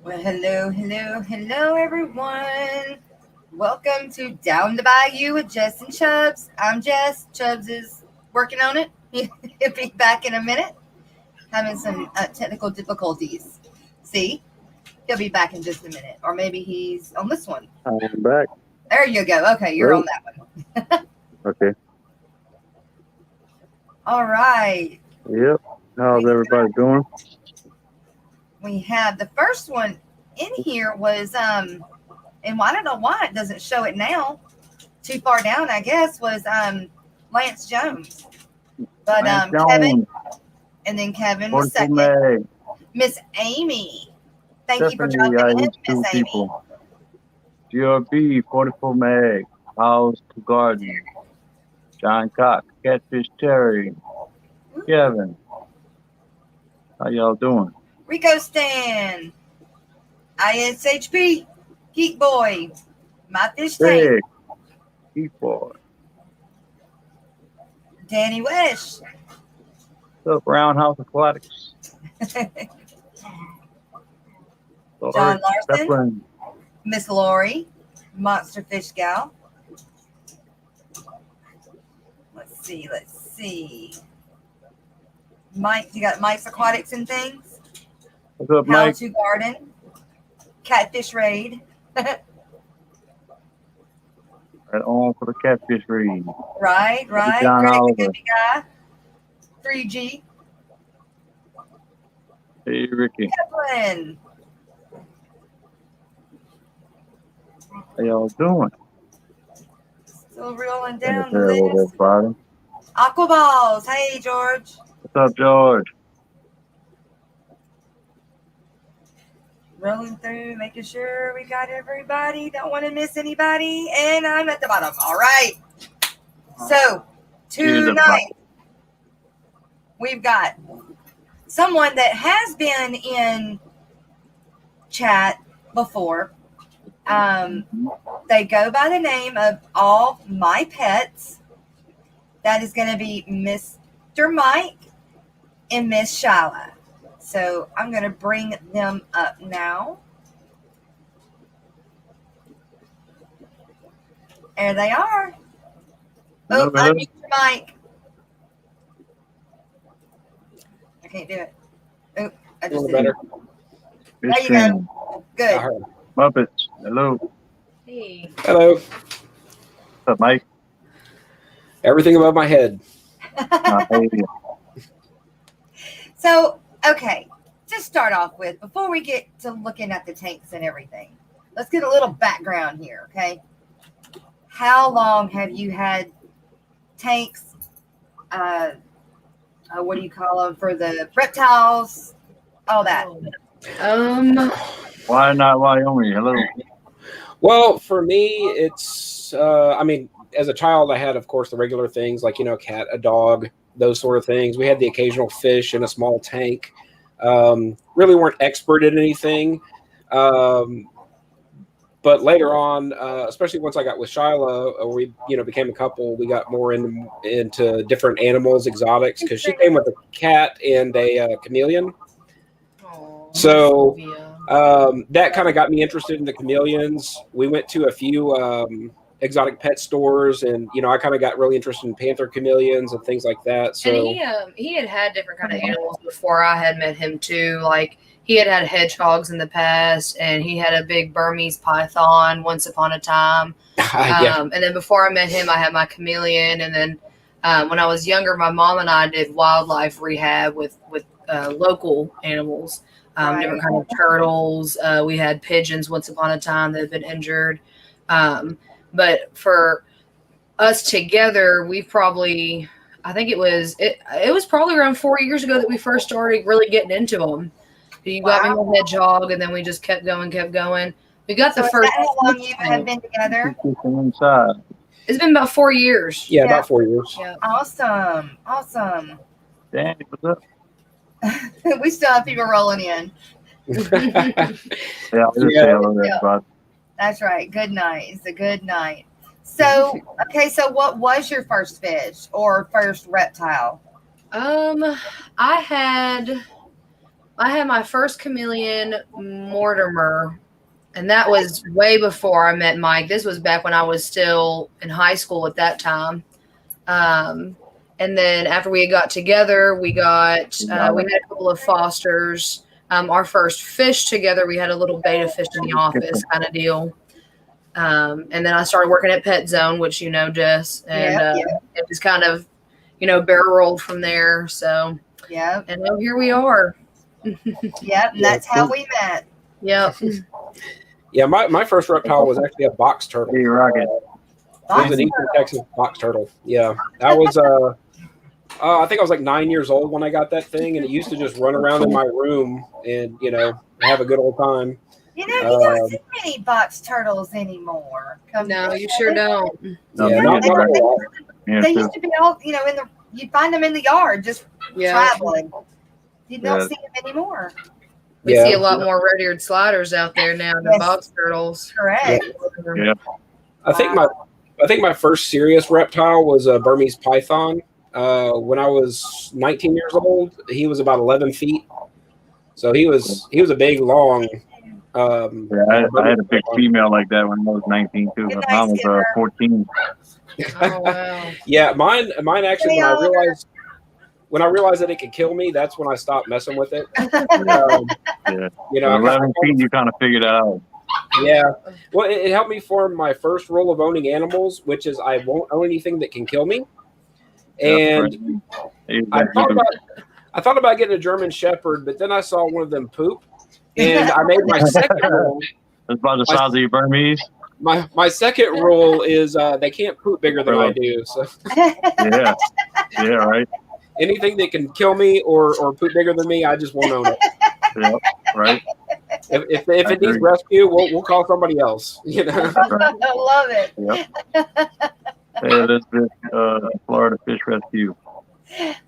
Well, hello, everyone. Welcome to Down the Bayou with Jess and Chubbs. I'm Jess. Chubbs is working on it. He'll be back in a minute. Having some technical difficulties. See? He'll be back in just a minute. Or maybe he's on this one. I'm back. There you go. Okay, you're Hello? on that one. Okay. All right. Yep. How's everybody doing? We have the first one in here was and I don't know why it doesn't show it now. Too far down, I guess, was Lance Jones. But Lance Kevin, Jones, and then Kevin was Wonderful second. Meg, Miss Amy. Thank you for Stephanie, I dropping in, hit two Miss Amy. people. GRB, 44 Meg, House to Garden, John Cox, Catfish Terry, Kevin. How y'all doing? Rico Stan. ISHP. Geek Boy. My Fish Tank. Big, Keith-Boy. Danny Wish. What's up, Roundhouse Aquatics? John Larson. Zeppelin. Miss Lori. Monster Fish Gal. Let's see. Mike, you got Mike's Aquatics and Things. What's up, How Mike? to Garden. Catfish Raid. Right on for the Catfish Read. Right. John Greg the Oliver. Goofy Guy. 3G. Hey, Ricky. Evelyn. How y'all doing? Still rolling down the Hello, list. everybody. Aquaballs. Hey, George. What's up, George? Rolling through, making sure we got everybody. Don't want to miss anybody. And I'm at the bottom. All right. So, tonight, we've got someone that has been in chat before. They go by the name of All My Pets. That is going to be Mr. Mike and Miss Shelia. So I'm going to bring them up now. There they are. Oh, unmute your mic. I can't do it. Oh, I just did better. it. There you go. Good. Muppets. Hello. Hey. Hello. What's up, Mike? Everything above my head. Hey. So, okay, to start off with, before we get to looking at the tanks and everything, let's get a little background here, okay? How long have you had tanks, what do you call them, for the reptiles, all that? Why not Wyoming? Hello. Well, for me, it's, as a child, I had, of course, the regular things like, a cat, a dog, those sort of things. We had the occasional fish in a small tank. Really weren't expert at anything. But later on, especially once I got with Shelia, we, became a couple, we got more into different animals, exotics, because she came with a cat and a chameleon. So that kind of got me interested in the chameleons. We went to a few exotic pet stores, and I kind of got really interested in panther chameleons and things like that. So and he had different kind of animals before I had met him too. Like he had hedgehogs in the past, and he had a big Burmese python once upon a time. Yeah. And then before I met him, I had my chameleon, and then when I was younger, my mom and I did wildlife rehab with local animals. Different kind of turtles. We had pigeons once upon a time that had been injured. But for us together, we probably, I think it was probably around 4 years ago that we first started really getting into them. You got me with hedgehog, and then we just kept going. We got the first. Is that how long you have been together? Inside. It's been about 4 years. Yeah, about 4 years. Yeah. Awesome. Danny, what's up? We still have people rolling in. Yeah, I'll just say hello to everybody. That's right. Good night. It's a good night. So, okay, so what was your first fish or first reptile? I had I had my first chameleon, Mortimer, and that was way before I met Mike. This was back when I was still in high school at that time. And then after we got together, we had a couple of fosters. Our first fish together, we had a little beta fish in the office kind of deal. And then I started working at Pet Zone, which you know, Jess, and it was kind of, barrel rolled from there. So Yeah. and now here we are. Yep. And that's how we met. Yep. Yeah, my first reptile was actually a box turtle. Hey, Rocket. It was an Eastern Texas box turtle. Yeah, I was I think I was like 9 years old when I got that thing, and it used to just run around in my room and have a good old time. You don't see many box turtles anymore. No, you sure don't. They used to be all you'd find them in the yard just traveling. You don't see them anymore. We see a lot more red-eared sliders out there now than box turtles. Correct. Yeah. I think my first serious reptile was a Burmese python. When I was 19 years old, he was about 11 feet. So he was a big, long. I had a big female like that when I was 19 too. My mom was 14. Oh wow. Yeah, mine actually when I realized that it could kill me, that's when I stopped messing with it. 11 feet, you kind of figured it out. Yeah. Well, it helped me form my first rule of owning animals, which is I won't own anything that can kill me. And I thought about getting a German Shepherd, but then I saw one of them poop, and I made my second rule. That's about the size of your Burmese. My second rule is they can't poop bigger than I do. So yeah, right. Anything that can kill me or poop bigger than me, I just won't own it. Yep, right. If it needs rescue, we'll call somebody else. I love it. Yep. Hey, that's this Florida Fish Rescue.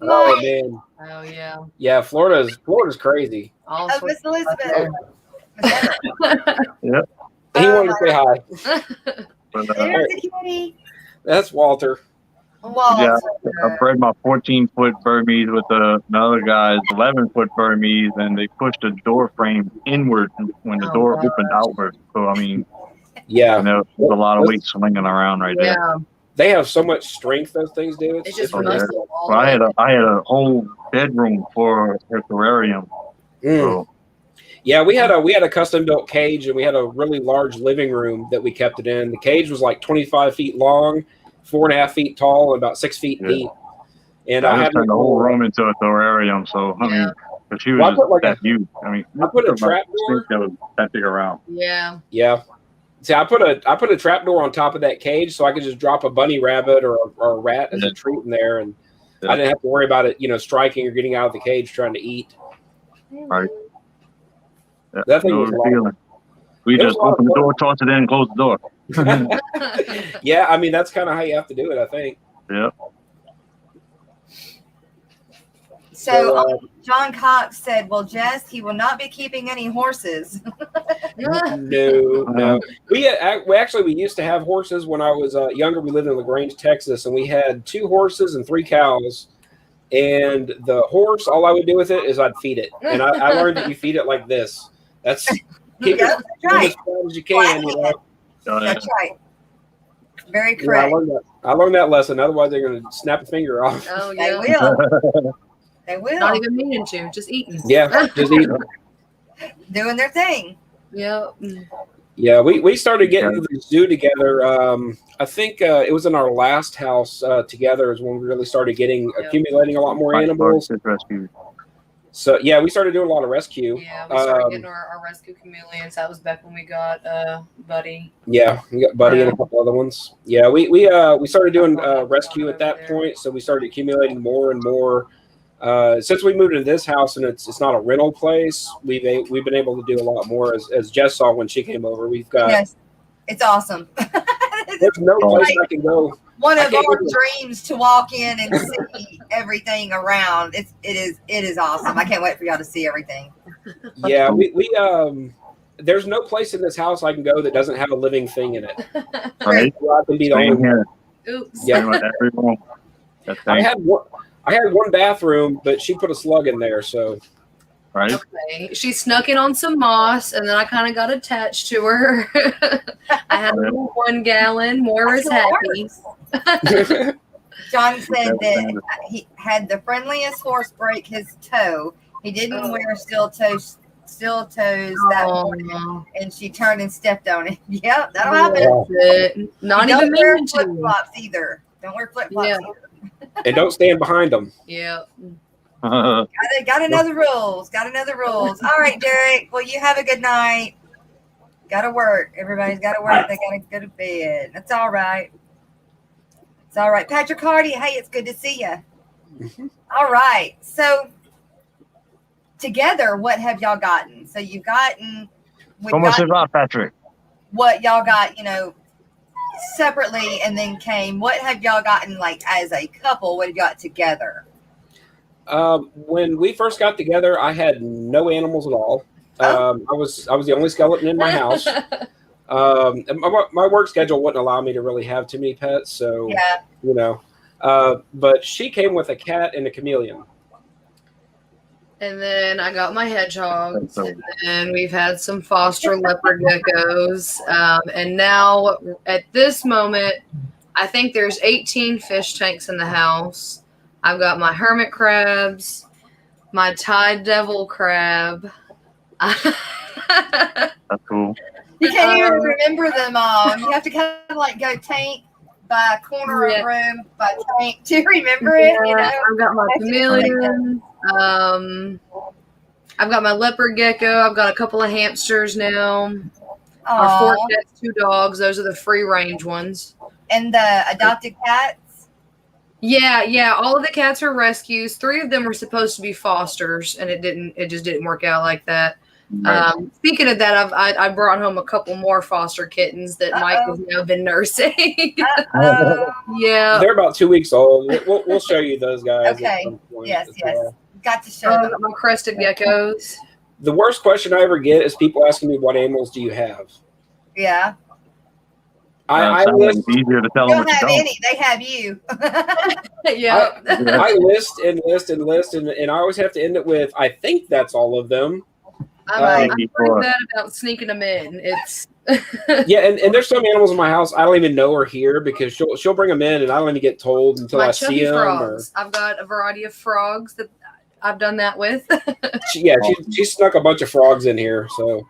Oh man. Oh yeah. Yeah, Florida's crazy. Miss Elizabeth. Yep. He wanted to say hi. But, There's the kitty. That's Walter. yeah, I bred my 14-foot Burmese with another guy's 11-foot Burmese, and they pushed the door frame inward when the door opened outward. So, I mean, yeah, there's a lot of weight swinging around right there. They have so much strength, those things do. It's just muscle. Well, I had a whole bedroom for her terrarium. So, yeah, we had a custom built cage, and we had a really large living room that we kept it in. The cage was like 25 feet long, 4.5 feet tall, and about 6 feet deep. And I had turned the whole room into a terrarium. So I mean, but she was that huge. I mean, I put a trap door that was that big around. Yeah. Yeah. See, I put a trap door on top of that cage so I could just drop a bunny rabbit or a rat as a treat in there, and I didn't have to worry about it, striking or getting out of the cage trying to eat. Right. Yeah, that thing was we just open the door, toss it in, and close the door. Yeah, I mean that's kind of how you have to do it, I think. Yeah. So John Cox said, "Well, Jess, he will not be keeping any horses." No. We used to have horses when I was younger. We lived in LaGrange, Texas, and we had 2 horses and 3 cows. And the horse, all I would do with it is I'd feed it, and I learned that you feed it like this. That's keep it as flat as you can. That's right. Very correct. I learned that lesson. Otherwise, they're going to snap a finger off. Oh yeah, they will. They will. Not even meaning to, just eating. Yeah, just eating. Doing their thing. Yep. Yeah, we started getting to the zoo together. I think it was in our last house together is when we really started accumulating a lot more animals. So yeah, we started doing a lot of rescue. Yeah, we started getting our rescue chameleons. That was back when we got Buddy. Yeah, we got Buddy and a couple other ones. Yeah, we started doing rescue at that point, so we started accumulating more and more. Since we moved into this house and it's not a rental place, we've been able to do a lot more. As Jess saw when she came over, we've got it's awesome. There's no place I can go. One of our dreams to walk in and see everything around. It is awesome. I can't wait for y'all to see everything. Yeah, we there's no place in this house I can go that doesn't have a living thing in it. Right. I can be the only one. Oops. Yeah. I had one bathroom, but she put a slug in there, so right? Okay. She snuck in on some moss, and then I kind of got attached to her. I had a little 1 gallon. Moira's happy. John said that he had the friendliest horse break his toe. He didn't wear steel toes that morning, and she turned and stepped on it. Yep, that'll happen. Not Don't even wear flip flops either. Don't wear flip flops either. And don't stand behind them. Yeah. Got another rules. Got another rules. All right, Derek. Well, you have a good night. Got to work. Everybody's got to work. They got to go to bed. That's all right. It's all right. Patrick Hardy, hey, it's good to see you. All right. So, together, what have y'all gotten? So, you've gotten. Almost about Patrick. What y'all got, separately and then came. What have y'all gotten, like, as a couple? What have you got together? When we first got together, I had no animals at all. I was the only skeleton in my house. And my work schedule wouldn't allow me to really have too many pets, so but she came with a cat and a chameleon. And then I got my hedgehogs, and then we've had some foster leopard geckos. And now at this moment, I think there's 18 fish tanks in the house. I've got my hermit crabs, my tide devil crab. That's cool. You can't even remember them all. You have to kind of like go tank by corner of room by tank to remember it. I've got my chameleon. I've got my leopard gecko. I've got a couple of hamsters now. Our 4 cats, 2 dogs. Those are the free range ones. And the adopted cats? Yeah. All of the cats are rescues. 3 of them were supposed to be fosters, and it just didn't work out like that. Right. Speaking of that, I brought home a couple more foster kittens that Mike has now been nursing. Yeah, they're about 2 weeks old. We'll show you those guys. Okay. Yes. Got to show them. My crested geckos. The worst question I ever get is people asking me, "What animals do you have?" Yeah. I list, it's easier to tell them. Don't have any. They have you. Yeah. I list, and I always have to end it with, "I think that's all of them." I'm that about sneaking them in. It's yeah, and there's some animals in my house I don't even know are here because she'll bring them in and I don't even get told until I see them. Frogs. I've got a variety of frogs that I've done that with. She snuck a bunch of frogs in here. So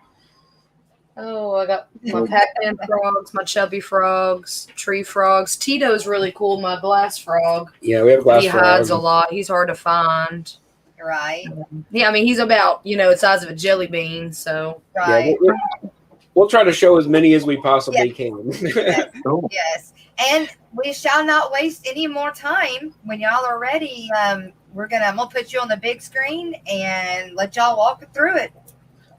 I got my Pac-Man frogs, my chubby frogs, tree frogs. Tito's really cool, my glass frog. Yeah, we have glass frogs. He hides a lot. He's hard to find. Right. Yeah, I mean he's about the size of a jelly bean. So right. Yeah, we'll try to show as many as we possibly can. Yes. Yes, and we shall not waste any more time. When y'all are ready, I'm gonna put you on the big screen and let y'all walk through it.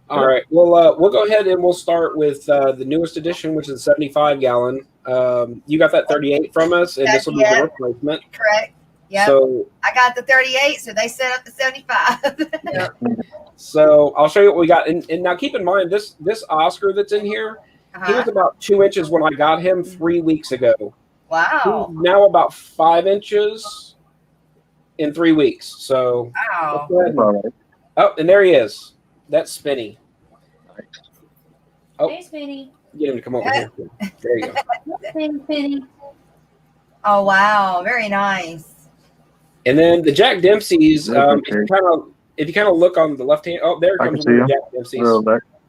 All right. Well, we'll go ahead and we'll start with the newest edition, which is 75 gallon. You got that 38 from us, and this will be the replacement. Correct. Yeah. So I got the 38, so they set up the 75. Yeah. So I'll show you what we got. And now keep in mind, this Oscar that's in here, he was about 2 inches when I got him 3 weeks ago. Wow. He's now about 5 inches in 3 weeks. So wow. And there he is. That's Spinny. Hey, Spinny. Get him to come over here. There you go. Spinny. Oh wow, very nice. And then the Jack Dempsey's, if you kind of look on the left hand, there comes the Jack Dempsey's.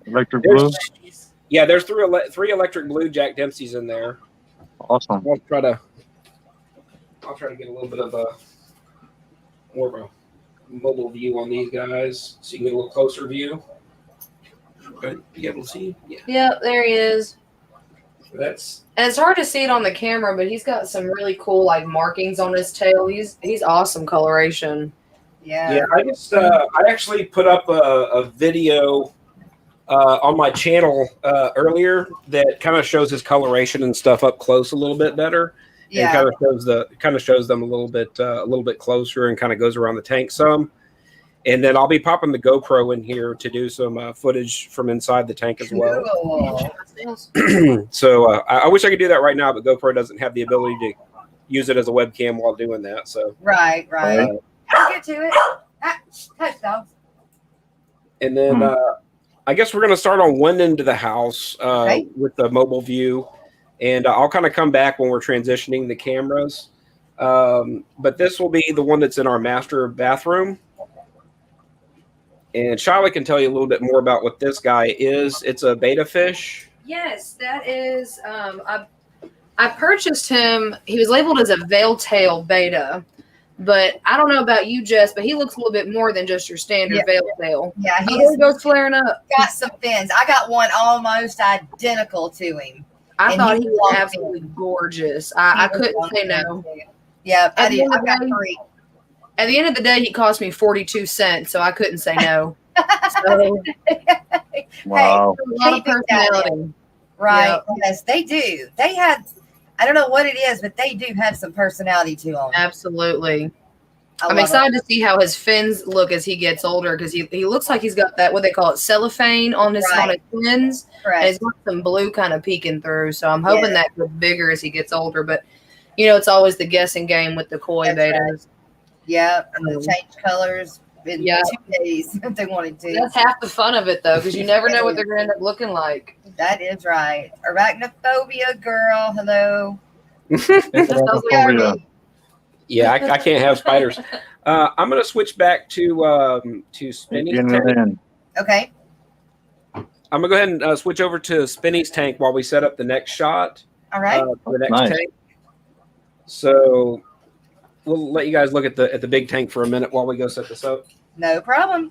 Electric blue. Yeah, there's 3 electric blue Jack Dempsey's in there. Awesome. I'll try to get a little bit of more of a mobile view on these guys, so you can get a little closer view. Good. You able to see? Yeah. Yep, there he is. And it's hard to see it on the camera, but he's got some really cool markings on his tail. He's awesome coloration. Yeah. Yeah. I actually put up a video on my channel earlier that kind of shows his coloration and stuff up close a little bit better. Yeah. And kind of shows them a little bit closer and kind of goes around the tank some. And then I'll be popping the GoPro in here to do some footage from inside the tank as well. Cool. So I wish I could do that right now, but GoPro doesn't have the ability to use it as a webcam while doing that. So right. I'll get to it. Touch dogs. And then I guess we're going to start on one end of the house with the mobile view. And I'll kind of come back when we're transitioning the cameras. But this will be the one that's in our master bathroom. And Shelia can tell you a little bit more about what this guy is. It's a beta fish. Yes, that is. I purchased him. He was labeled as a veil tail beta. But I don't know about you, Jess, but he looks a little bit more than just your standard veil tail. Yeah, he goes flaring up. Got some fins. I got one almost identical to him. I thought he was absolutely gorgeous. I couldn't say no. Yeah, I did. I got 3. At the end of the day, he cost me 42 cents, so I couldn't say no. So, wow. A lot of personality. Right. Yep. Yes, they do. They have, I don't know what it is, but they do have some personality to them. Absolutely. I'm excited to see how his fins look as he gets older, because he looks like he's got that, what they call it, cellophane on his fins. And he's got some blue kind of peeking through. So I'm hoping that gets bigger as he gets older. But, it's always the guessing game with the koi betas. Right. Yeah, and they change colors in 2 days if they wanted to. That's half the fun of it, though, because you never know what they're going to end up looking like. That is right. Arachnophobia, girl. Hello. Yeah, I can't have spiders. I'm going to switch back to Spinny's tank. Okay. I'm going to go ahead and switch over to Spinny's tank while we set up the next shot. All right. For the next tank. So we'll let you guys look at the big tank for a minute while we go set this up. No problem.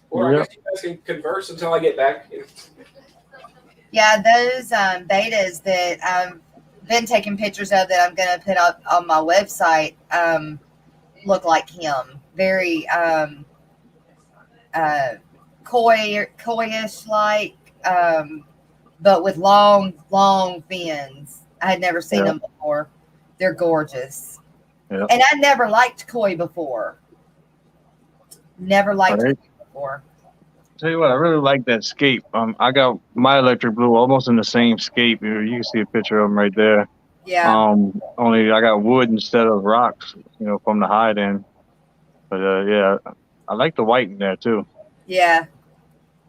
Or I guess you guys can converse until I get back. Yeah, those betas that I've been taking pictures of that I'm going to put up on my website look like him. Very coyish like, but with long fins. I had never seen them before. They're gorgeous. Yeah. And I never liked koi before. Never liked it before. Tell you what, I really like that scape. I got my electric blue almost in the same scape. You can see a picture of them right there. Yeah. Only I got wood instead of rocks, from the hide end. But yeah, I like the white in there too. Yeah.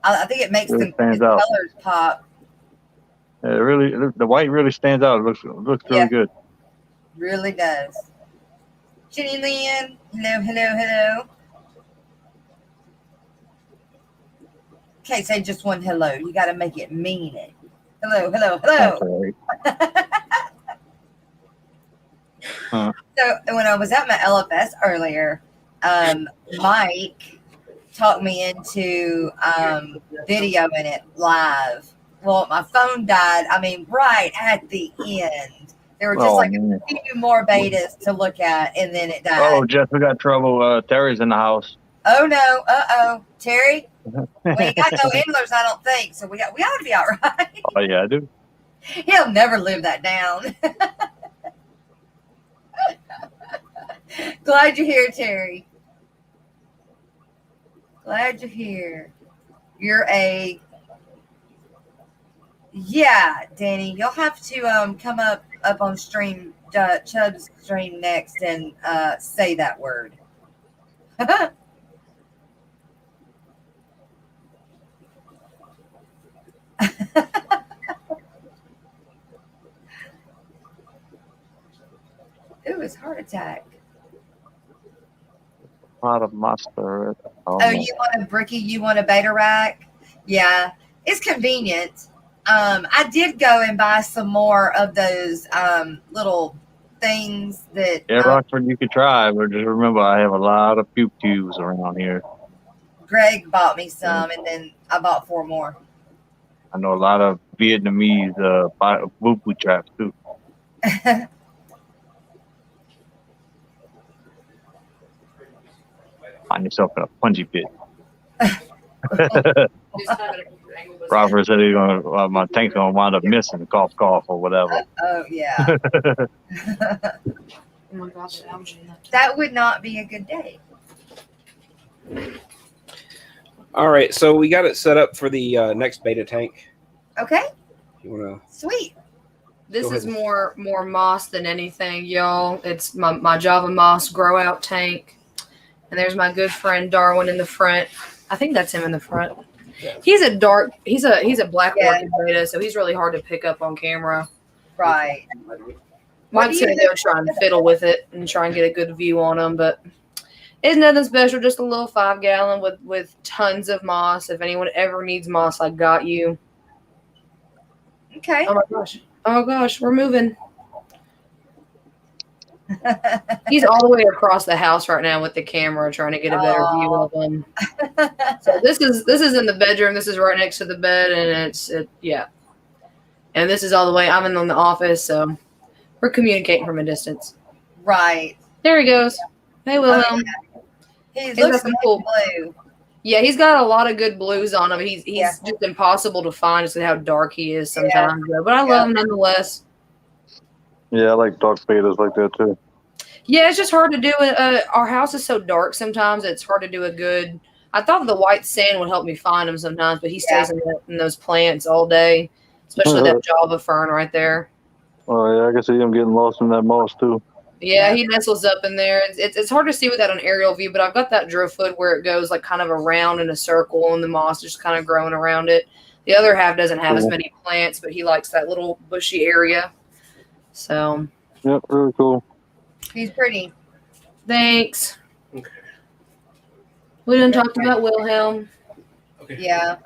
I think it makes the colors pop. Yeah, the white really stands out. It looks really good. Really does. Jenny Lynn, hello. Can't say just one hello. You got to make it mean it. Hello. So when I was at my LFS earlier, Mike talked me into videoing it live. Well, my phone died. Right at the end. There were just a few more betas to look at, and then it died. Oh, Jeff, we got trouble. Terry's in the house. Oh no! Uh-oh, Terry. We ain't got no endlers, I don't think. So we ought to be all right. Oh yeah, I do. He'll never live that down. Glad you're here, Terry. Glad you're here. Yeah, Danny, you'll have to come up on stream, Chubb's stream next and say that word. Ooh, it's heart attack. Not a monster. Oh, you want a bricky? You want a beta rack? Yeah, it's convenient. I did go and buy some more of those little things that. Yeah, Rockford, you could try, but just remember, I have a lot of puke tubes around here. Greg bought me some, and then I bought 4 more. I know a lot of Vietnamese boo-boo traps too. Find yourself in a punji pit. Robert said he's gonna. My tank's gonna wind up missing. Cough, or whatever. Oh yeah. Oh my God, that would not be a good day. All right, so we got it set up for the next beta tank. Okay. You wanna? Sweet. This is more moss than anything, y'all. It's my Java moss grow out tank. And there's my good friend Darwin in the front. I think that's him in the front. He's a black working beta, so he's really hard to pick up on camera. Right. Mike's gonna go try and fiddle with it and try and get a good view on him, but it's nothing special. Just a little 5-gallon with tons of moss. If anyone ever needs moss, I got you. Okay. Oh my gosh! Oh gosh, we're moving. He's all the way across the house right now with the camera, trying to get a better view of him. So this is in the bedroom. This is right next to the bed, and yeah. And this is all the way. I'm in the office, so we're communicating from a distance. Right. There he goes. Hey, Wilhelm. Oh, yeah. He looks like cool blue. Yeah, he's got a lot of good blues on him. He's just impossible to find just how dark he is sometimes. Yeah. But I love him nonetheless. Yeah, I like dark betas like that too. Yeah, it's just hard to do. Our house is so dark sometimes. It's hard to do a good. I thought the white sand would help me find him sometimes, but he stays in those plants all day, especially that Java fern right there. Oh yeah, I can see him getting lost in that moss too. Yeah, he nestles up in there. It's hard to see with that on aerial view, but I've got that driftwood where it goes like kind of around in a circle, and the moss is just kind of growing around it. The other half doesn't have as many plants, but he likes that little bushy area. So. Yep, really cool. He's pretty. Thanks. Okay. We didn't talk about Wilhelm. Okay. Yeah.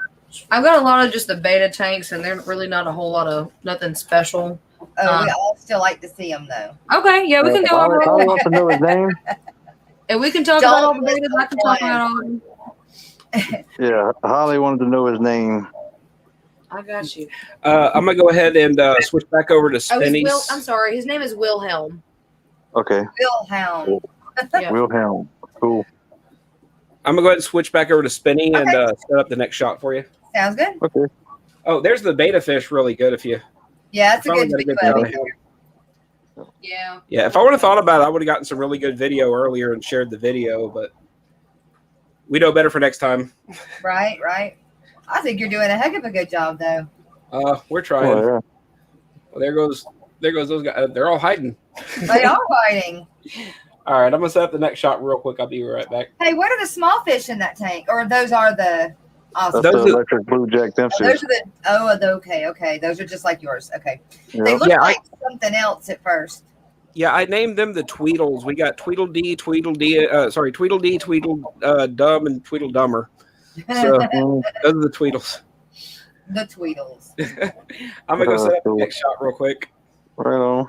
I've got a lot of just the beta tanks, and they're really not a whole lot of nothing special. Oh, we all still like to see him though. Okay, yeah, we can go over. I want to know his name. And we can talk about all the betas. I can talk about all of them. Yeah, Holly wanted to know his name. I got you. I'm gonna go ahead and switch back over to Spinny's. I'm sorry, his name is Wilhelm. Okay. Wilhelm. Cool. Yeah. Wilhelm. Cool. I'm gonna go ahead and switch back over to Spinny and set up the next shot for you. Sounds good. Okay. Oh, there's the beta fish. Really good. If you. Yeah, it's a good video. Yeah. Yeah. If I would have thought about it, I would have gotten some really good video earlier and shared the video, but we know better for next time. Right. I think you're doing a heck of a good job, though. We're trying. Oh, yeah. Well, there goes those guys. They're all hiding. They are fighting. All right, I'm gonna set up the next shot real quick. I'll be right back. Hey, what are the small fish in that tank? Or those are the awesome. That's the electric blue jack Dempsey. Those are okay. Those are just like yours. Okay. Yep. They look like something else at first. Yeah, I named them the Tweedles. We got Tweedledee, Tweedledum, and Tweedledummer. So those are the Tweedles. The Tweedles. I'm gonna go set up the next shot real quick. Right on.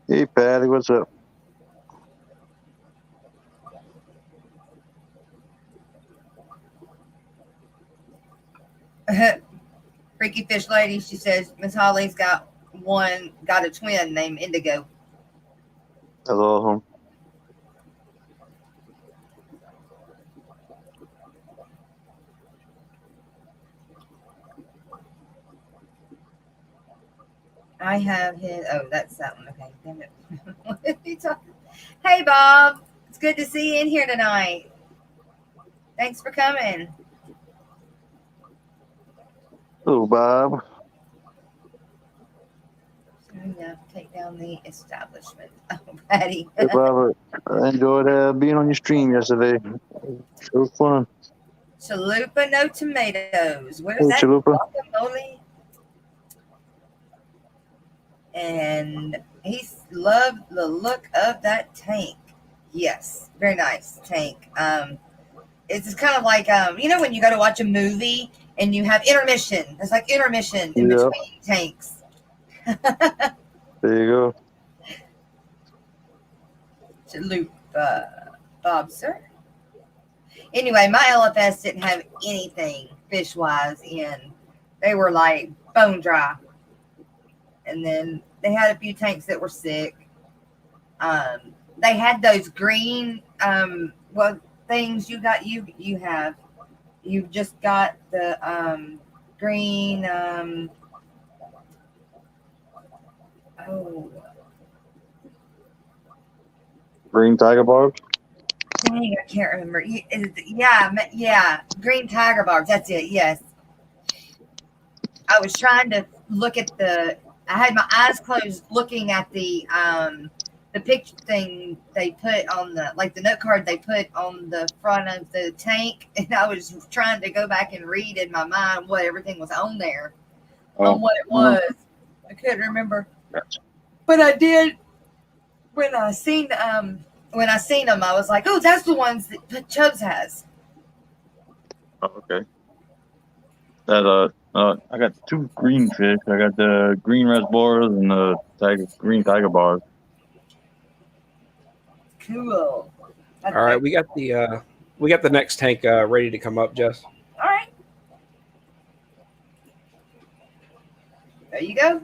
Hey, Patty, what's up? Freaky Fish Lady, she says Miss Holly's got a twin named Indigo. That's awesome. I have his. Oh, that's that one. Okay, damn it. What is he talking? Hey, Bob. It's good to see you in here tonight. Thanks for coming. Oh, Bob. Yeah, take down the establishment. Oh, Patty. Hey, Bob. I enjoyed being on your stream yesterday. It was fun. Chalupa, no tomatoes. Where's Hey, that? Chalupa. Guacamole? And he loved the look of that tank. Yes, very nice tank. It's kind of like when you go to watch a movie and you have intermission. It's like intermission in between tanks. There you go. Chalupa, Bob, sir. Anyway, my LFS didn't have anything fish-wise in. They were like bone dry. And then they had a few tanks that were sick. They had those green things you got. You have. You've just got the green. Green tiger barb. Dang, I can't remember. Yeah, green tiger barbs. That's it. Yes. I was trying to look at I had my eyes closed looking at the the picture thing they put on the note card they put on the front of the tank, and I was trying to go back and read in my mind what everything was on there, on what it was. I couldn't remember, but I did when I seen them. I was like, oh, that's the ones that Chubbs has. Oh, okay. That I got 2 green fish. I got the green reservoirs and the green tiger bars. Cool. All right, we got the next tank ready to come up, Jess. All right. There you go.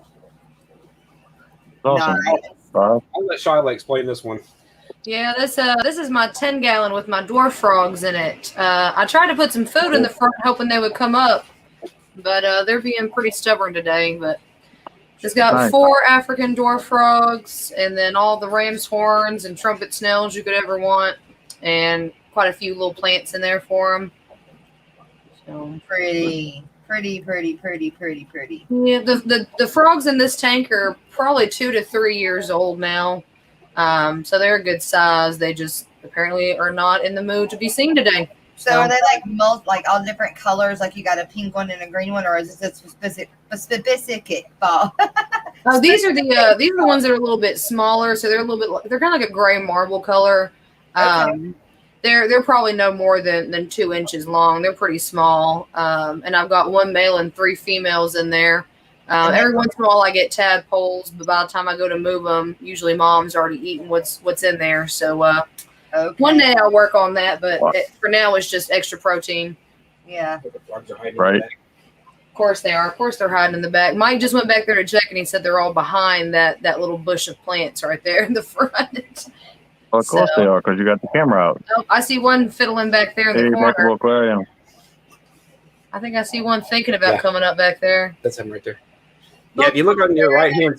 Awesome. Nice. I'll let Shyla explain this one. Yeah, this is my 10-gallon with my dwarf frogs in it. I tried to put some food in the front, hoping they would come up, but they're being pretty stubborn today. But it's got 4 African dwarf frogs, and then all the ram's horns and trumpet snails you could ever want, and quite a few little plants in there for them. So Pretty. Yeah, the frogs in this tank are probably 2 to 3 years old now. So they're a good size. They just apparently are not in the mood to be seen today. So are they like all different colors? Like you got a pink one and a green one, or is this a specific ball? Oh, these are the ones that are a little bit smaller. So they're a little bit, they're kind of like a gray marble color. Okay. They're probably no more than 2 inches long. They're pretty small. And I've got 1 male and 3 females in there. Every once in a while I get tadpoles, but by the time I go to move them, usually mom's already eaten what's in there. So one day I'll work on that, but for now it's just extra protein. Yeah. Right. Of course they are. Of course they're hiding in the back. Mike just went back there to check, and he said they're all behind that little bush of plants right there in the front. Well, of course they are, because you got the camera out. Oh, I see one fiddling back there in the corner. Aquarium. I think I see one thinking about coming up back there. That's him right there. Yeah, if you look on your right hand,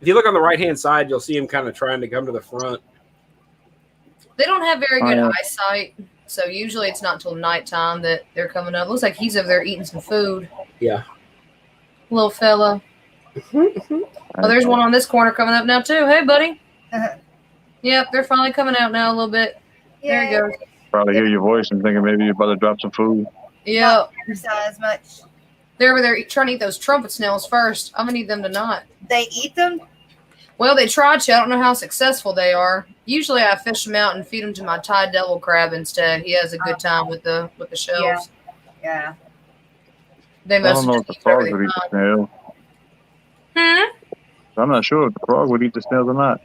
if you look on the right hand side, you'll see him kind of trying to come to the front. They don't have very good eyesight, so usually it's not till nighttime that they're coming up. Looks like he's over there eating some food. Yeah, little fella. Oh, there's one on this corner coming up now too. Hey, buddy. Yep, they're finally coming out now a little bit. There he goes. Probably hear your voice and thinking maybe you're about to drop some food. Yeah. Exercise much. They're over there trying to eat those trumpet snails first. I'm going to need them to not. They eat them? Well, they try to. I don't know how successful they are. Usually I fish them out and feed them to my Thai devil crab instead. He has a good time with the shells. Yeah. They I don't know if the frog would eat the snails. I'm not sure if the frog would eat the snails or not.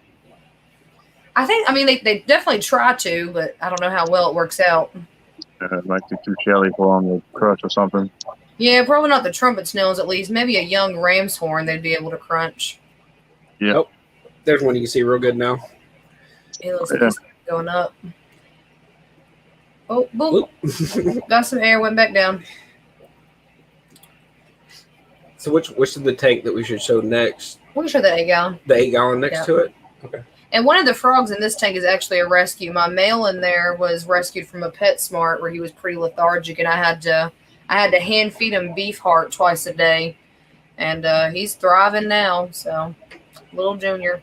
I mean, they definitely try to, but I don't know how well it works out. It might be too shelly for them to crush or something. Yeah, probably not the trumpet snails at least. Maybe a young ram's horn they'd be able to crunch. Yeah. Oh, there's one you can see real good now. It looks like he's going up. Oh, boom. Got some air, went back down. So which is the tank that we should show next? We can show the 8-gallon. The 8-gallon next to it? Okay. And one of the frogs in this tank is actually a rescue. My male in there was rescued from a PetSmart where he was pretty lethargic, and I had to hand feed him beef heart twice a day, and he's thriving now. So, little Junior.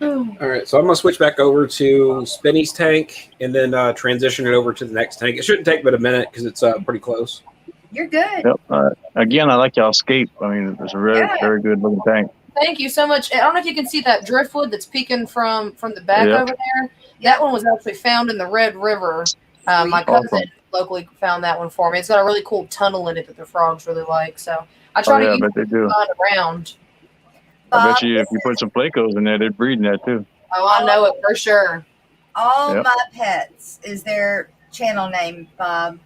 All right, so I'm gonna switch back over to Spinny's tank and then transition it over to the next tank. It shouldn't take but a minute because it's pretty close. You're good. Yep. Again, I like y'all scape. I mean, it's a very good looking tank. Thank you so much. I don't know if you can see that driftwood that's peeking from the back over there. That one was actually found in the Red River. My cousin locally found that one for me. It's got a really cool tunnel in it that the frogs really like. So I try to use it around. I bet you if you put some Placos in there, they'd breed in that too. Oh, I know it for sure. All My Pets is their channel name, Bob.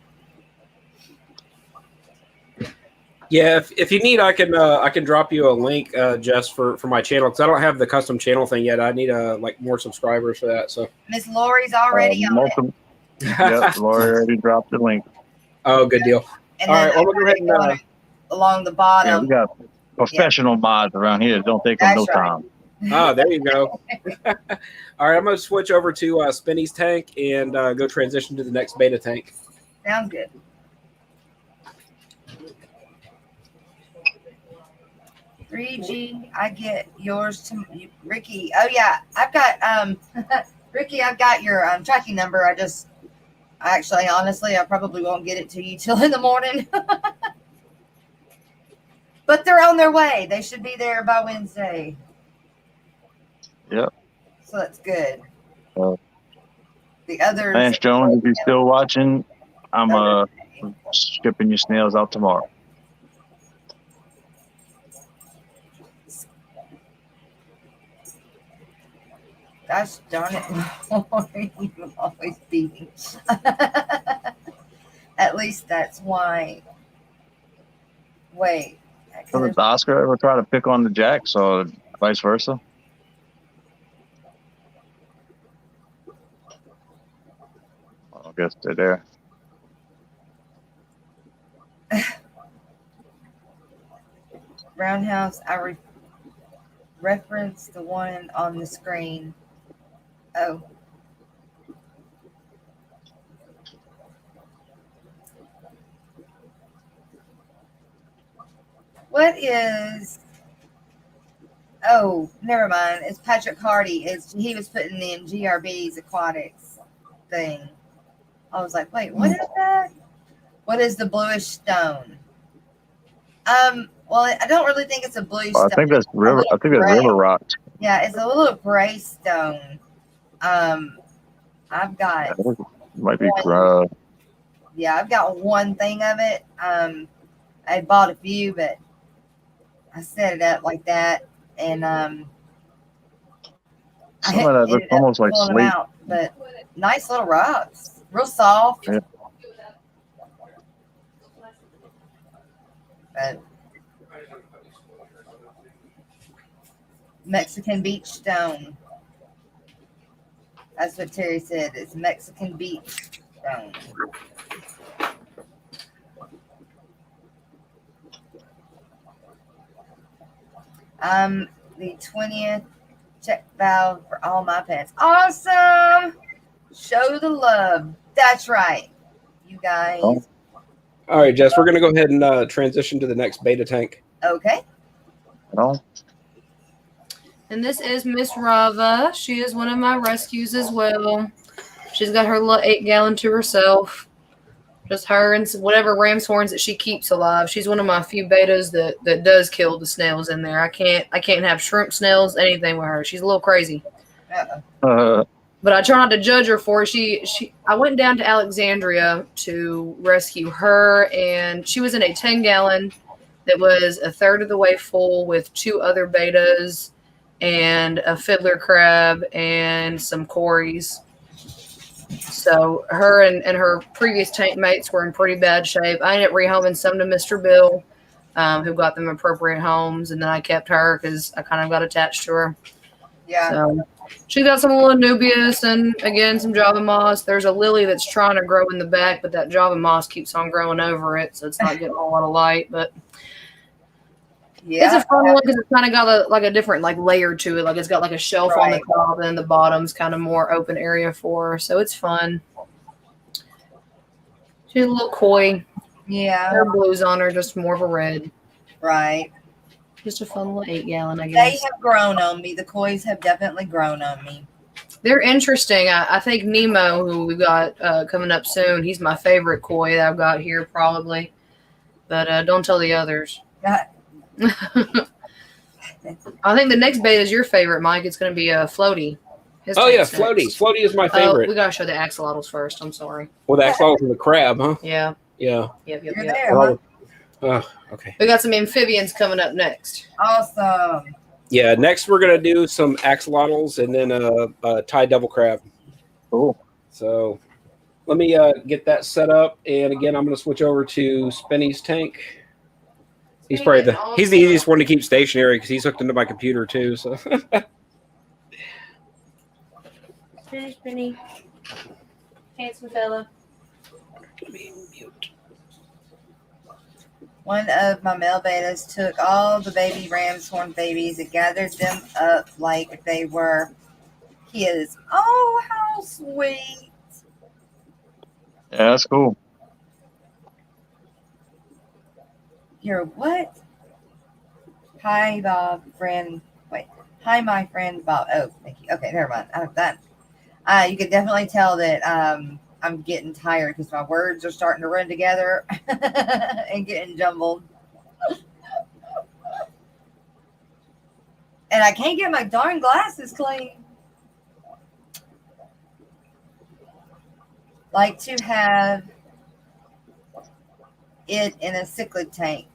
Yeah, if you need, I can drop you a link, Jess, for my channel because I don't have the custom channel thing yet. I need more subscribers for that. So Miss Lori's already on it. Yep, Lori already dropped the link. Oh, good deal. And all right, well, we'll go ahead and along the bottom. Yeah, we got professional mods around here. Don't take them time. Oh, there you go. All right, I'm gonna switch over to Spinny's tank and go transition to the next beta tank. Sounds good. 3G, I get yours to Ricky. Oh yeah, I've got Ricky, I've got your tracking number. Honestly, I probably won't get it to you till in the morning. But they're on their way. They should be there by Wednesday. Yep. So that's good. Uh, The others. Lance Jones, if you're still watching, I'm shipping your snails out tomorrow. Gosh darn it, Lori, you always beat me. At least that's why. Wait. So does Oscar ever try to pick on the Jacks or vice versa? I guess they're there. Roundhouse, I reference the one on the screen. Oh. What is... Oh, never mind. It's Patrick Hardy. He was putting in GRB's aquatics thing. I was like, wait, what is that? What is the bluish stone? Well, I don't really think it's a bluish stone. I think that's river. I think that's river rock. Yeah, it's a little gray stone. I've got. It might be. Yeah, I've got one thing of it. I bought a few, but I set it up like that, and some of that looks almost like slate. Out, but nice little rocks, real soft. Yeah. But Mexican beach stone. That's what Terry said. It's Mexican beach stone. The 20th check valve for all my pets. Awesome! Show the love. That's right, you guys. Oh. All right, Jess, we're going to go ahead and transition to the next beta tank. Okay. No. And this is Miss Rava. She is one of my rescues as well. She's got her little 8-gallon to herself. Just her and whatever ram's horns that she keeps alive. She's one of my few betas that does kill the snails in there. I can't have shrimp, snails, anything with her. She's a little crazy. But I try not to judge her for it. I went down to Alexandria to rescue her, and she was in a 10-gallon that was a third of the way full with 2 other betas and a fiddler crab and some cories. So her and her previous tank mates were in pretty bad shape. I ended up rehoming some to Mr. Bill, who got them appropriate homes, and then I kept her because I kind of got attached to her. Yeah. So she's got some little Anubias and, again, some Java moss. There's a lily that's trying to grow in the back, but that Java moss keeps on growing over it, so it's not getting a lot of light. But yeah, it's a fun one because it's kind of got a different layer to it. Like it's got like a shelf on the top, and the bottom's kind of more open area for her, so it's fun. She's a little coy. Yeah. Her blues on her, just more of a red. Right. Just a fun little 8-gallon, I guess. They have grown on me. The kois have definitely grown on me. They're interesting. I think Nemo, who we've got coming up soon, he's my favorite koi that I've got here probably. But don't tell the others. I think the next beta is your favorite, Mike. It's going to be a Floaty. Floaty. Floaty is my favorite. We got to show the axolotls first. I'm sorry. Well, the axolotls and the crab, huh? Yeah. Yeah. Yep. There, huh? Okay. We got some amphibians coming up next. Awesome. Yeah, next we're going to do some axolotls and then a Thai devil crab. Cool. So let me get that set up. And again, I'm going to switch over to Spenny's tank. He's probably he's the easiest one to keep stationary because he's hooked into my computer too. So Spinny. Handsome fella. Mute. One of my male betas took all the baby ram's horn babies and gathered them up like they were his. Oh, how sweet. Yeah, that's cool. You're what? Hi, Bob, friend. Wait. Hi, my friend Bob. Oh, thank you. Okay, never mind. That. You can definitely tell that I'm getting tired because my words are starting to run together and getting jumbled. And I can't get my darn glasses clean. Like to have it in a cichlid tank.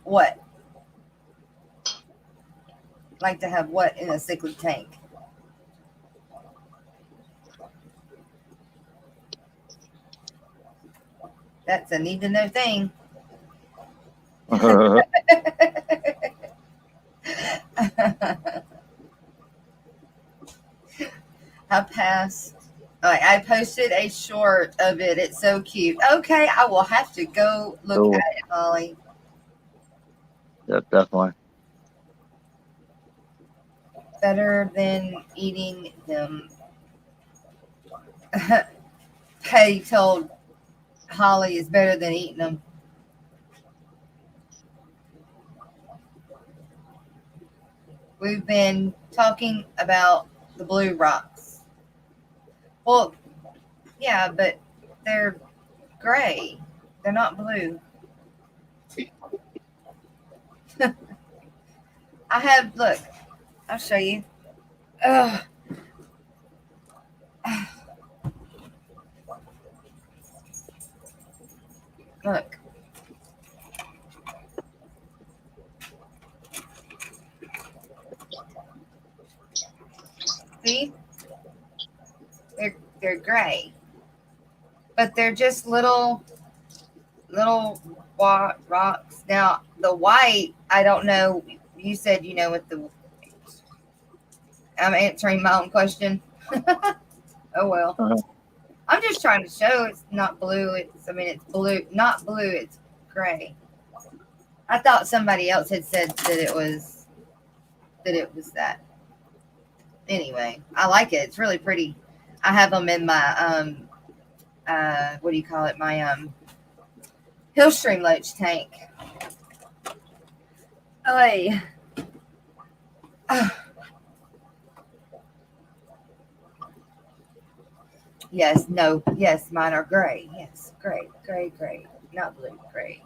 What? Like to have what in a cichlid tank? That's a need to know thing. I passed. I posted a short of it. It's so cute. Okay, I will have to go look at it, Holly. Yeah, definitely. Better than eating them. Patty told Holly is better than eating them. We've been talking about the blue rocks. Well, yeah, but they're gray. They're not blue. I have, look, I'll show you. Ugh. Look. See? They're gray. But they're just little rocks. Now, the white, I don't know. You said you know what the... I'm answering my own question. Oh, well. I'm just trying to show it's not blue. It's blue. Not blue. It's gray. I thought somebody else had said that it was that. Anyway, I like it. It's really pretty. I have them in my what do you call it? My Hillstream Loach tank. Oh, yes, no, yes, mine are gray. Yes, gray, not blue, gray.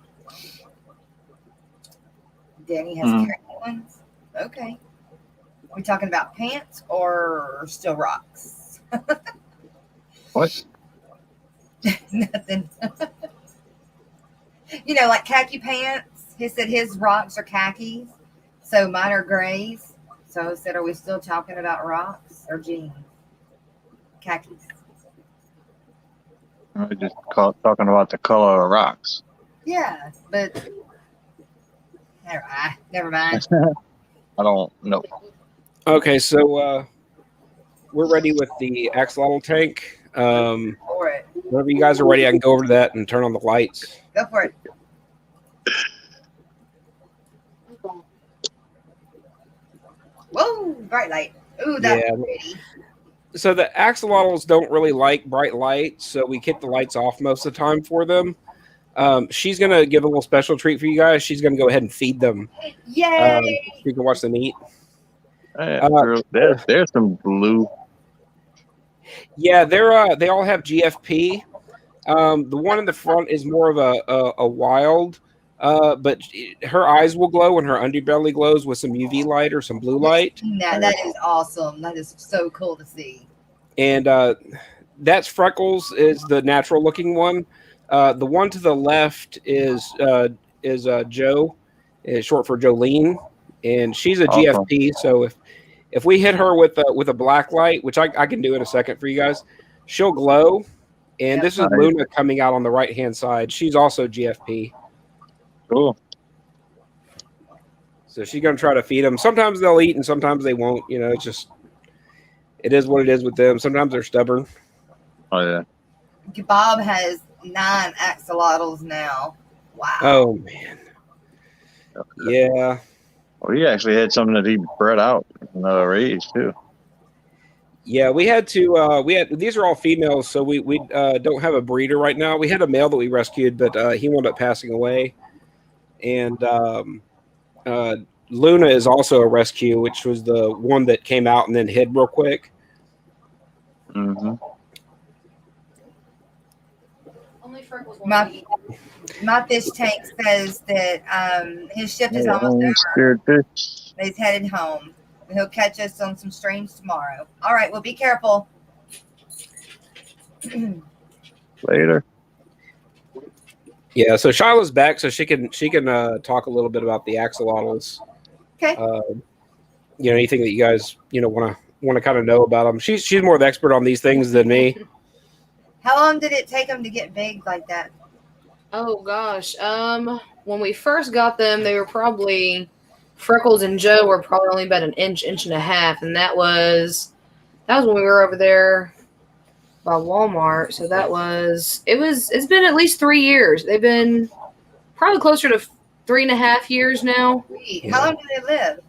Danny has gray ones. Okay. We talking about pants or still rocks? What? Nothing. You know, like khaki pants. He said his rocks are khakis, so mine are grays. So I said, are we still talking about rocks or jeans? Khakis. I just talking about the color of rocks. Yeah, but never mind. I don't know. Okay, so we're ready with the axolotl tank. For it. Whenever you guys are ready, I can go over to that and turn on the lights. Go for it. Whoa, bright light. Ooh, that's pretty. So the axolotls don't really like bright light, so we keep the lights off most of the time for them. She's going to give a little special treat for you guys. She's going to go ahead and feed them. Yay! You can watch them eat. There's some blue. Yeah, they all have GFP. The one in the front is more of a wild, but her eyes will glow and her underbelly glows with some UV light or some blue light. That is awesome. That is so cool to see. And that's Freckles, is the natural looking one. The one to the left is Joe, is short for Jolene, and she's a GFP. So if we hit her with a black light, which I can do in a second for you guys, she'll glow. And this is Luna coming out on the right hand side. She's also GFP. Cool. So she's gonna try to feed them. Sometimes they'll eat and sometimes they won't. You know, it is what it is with them. Sometimes they're stubborn. Oh yeah. Bob has 9 axolotls now. Wow. Oh man. Yeah. Well, he actually had something that he bred out in another age too. Yeah, we had to. These are all females, so we don't have a breeder right now. We had a male that we rescued, but he wound up passing away. And Luna is also a rescue, which was the one that came out and then hid real quick. Mm-hmm. My fish tank says that his shift is almost over. Scared fish. He's headed home. He'll catch us on some streams tomorrow. All right, well, be careful. Later. Yeah, so Shiloh's back, so she can talk a little bit about the axolotls. Okay. Anything that you guys want to kind of know about them. She's more of an expert on these things than me. How long did it take them to get big like that? Oh gosh. When we first got them, they were probably Freckles and Joe were probably only about an inch and a half, and that was when we were over there by Walmart. So it's been at least 3 years. They've been probably closer to 3.5 years now. How long do they live?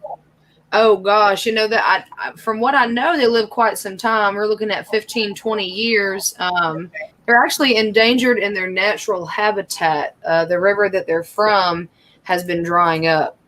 Oh gosh, that from what I know, they live quite some time. We're looking at 15, 20 years. They're actually endangered in their natural habitat. The river that they're from has been drying up.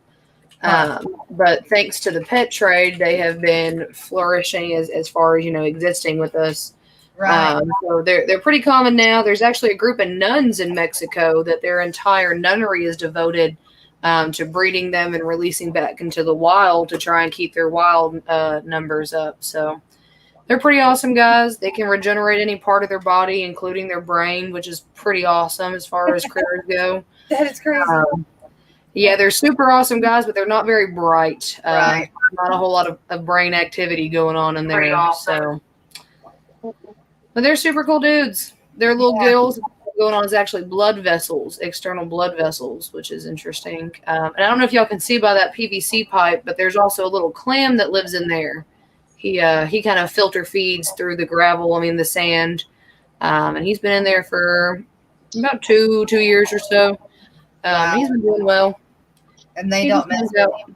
But thanks to the pet trade, they have been flourishing as far as, existing with us. Right. So they're pretty common now. There's actually a group of nuns in Mexico that their entire nunnery is devoted to breeding them and releasing back into the wild to try and keep their wild numbers up. So they're pretty awesome guys. They can regenerate any part of their body, including their brain, which is pretty awesome as far as critters go. That is crazy. Yeah, they're super awesome guys, but they're not very bright. Right. Not a whole lot of brain activity going on in there. Awesome. But they're super cool dudes. Their little gills going on is actually blood vessels, external blood vessels, which is interesting. And I don't know if y'all can see by that PVC pipe, but there's also a little clam that lives in there. He kind of filter feeds through the gravel, the sand. And he's been in there for about 2 years or so. Wow. He's been doing well. And they don't mess with him?